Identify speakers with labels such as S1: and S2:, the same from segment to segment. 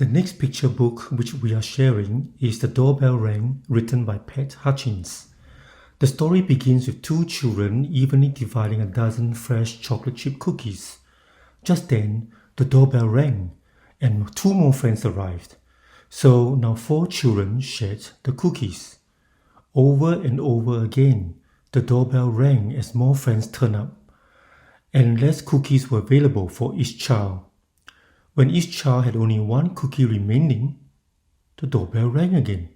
S1: The next picture book which we are sharing is The Doorbell Rang, written by Hutchins. The story begins with two children evenly dividing a dozen fresh chocolate chip cookies. Just then, the doorbell rang, and two more friends arrived. So now four children shared the cookies. Over and over again, the doorbell rang as more friends turned up, and less cookies were available for each child. When each child had only one cookie remaining, the doorbell rang again.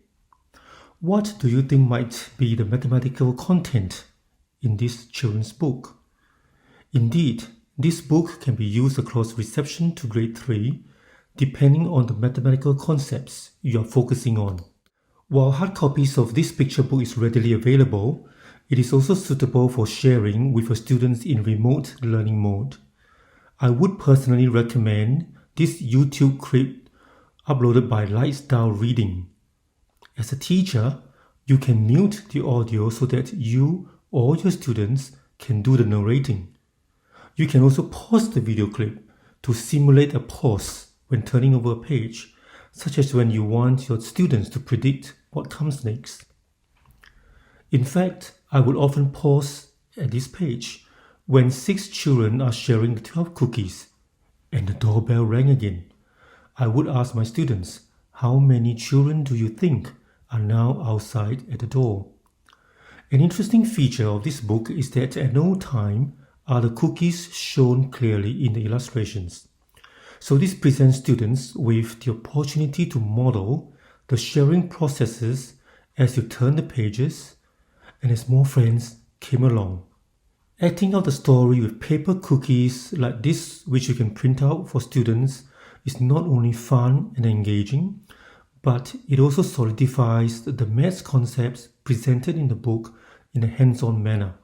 S1: What do you think might be the mathematical content in this children's book? Indeed, this book can be used across reception to grade 3, depending on the mathematical concepts you are focusing on. While hard copies of this picture book is readily available, it is also suitable for sharing with your students in remote learning mode. I would personally recommend this YouTube clip uploaded by Lifestyle Reading. As a teacher, you can mute the audio so that you or your students can do the narrating. You can also pause the video clip to simulate a pause when turning over a page, such as when you want your students to predict what comes next. In fact, I would often pause at this page when 6 children are sharing the 12 cookies and the doorbell rang again. I would ask my students, how many children do you think are now outside at the door? An interesting feature of this book is that at no time are the cookies shown clearly in the illustrations. So this presents students with the opportunity to model the sharing processes as you turn the pages and as more friends came along. Acting out the story with paper cookies like this, which you can print out for students, is not only fun and engaging, but it also solidifies the maths concepts presented in the book in a hands-on manner.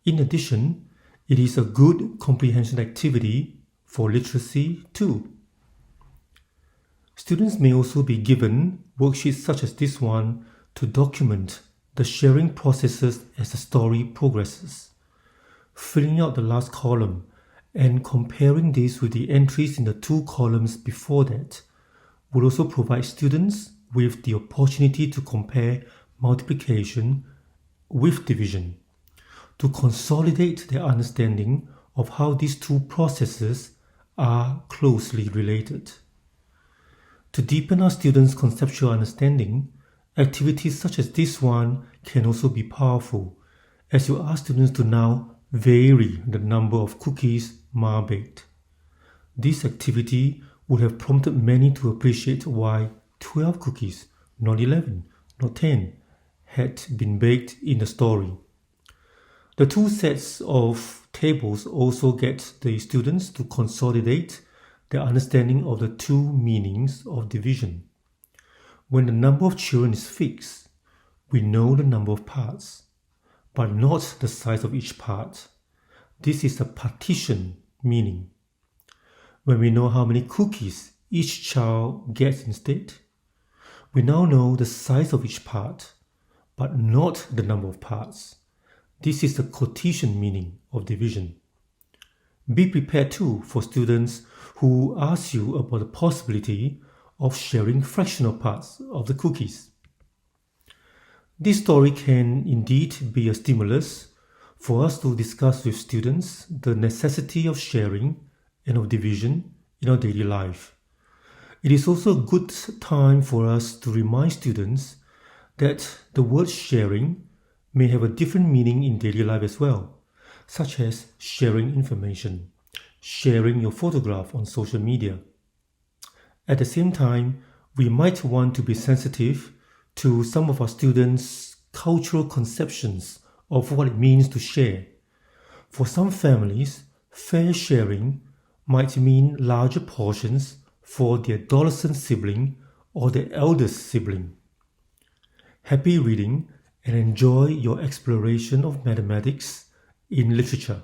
S1: In addition, it is a good comprehension activity for literacy too. Students may also be given worksheets such as this one to document the sharing processes as the story progresses. Filling out the last column and comparing this with the entries in the 2 columns before that will also provide students with the opportunity to compare multiplication with division, to consolidate their understanding of how these 2 processes are closely related. To deepen our students' conceptual understanding, activities such as this one can also be powerful, as you ask students to now vary the number of cookies ma-baked. This activity would have prompted many to appreciate why 12 cookies, not 11, not 10, had been baked in the story. The 2 sets of tables also get the students to consolidate their understanding of the 2 meanings of division. When the number of children is fixed, we know the number of parts, but not the size of each part. This is a partition meaning. When we know how many cookies each child gets instead, we now know the size of each part, but not the number of parts. This is the quotient meaning of division. Be prepared too for students who ask you about the possibility of sharing fractional parts of the cookies. This story can indeed be a stimulus for us to discuss with students the necessity of sharing and of division in our daily life. It is also a good time for us to remind students that the word sharing may have a different meaning in daily life as well, such as sharing information, sharing your photograph on social media. At the same time, we might want to be sensitive to some of our students' cultural conceptions of what it means to share. For some families, fair sharing might mean larger portions for the adolescent sibling or the eldest sibling. Happy reading and enjoy your exploration of mathematics in literature.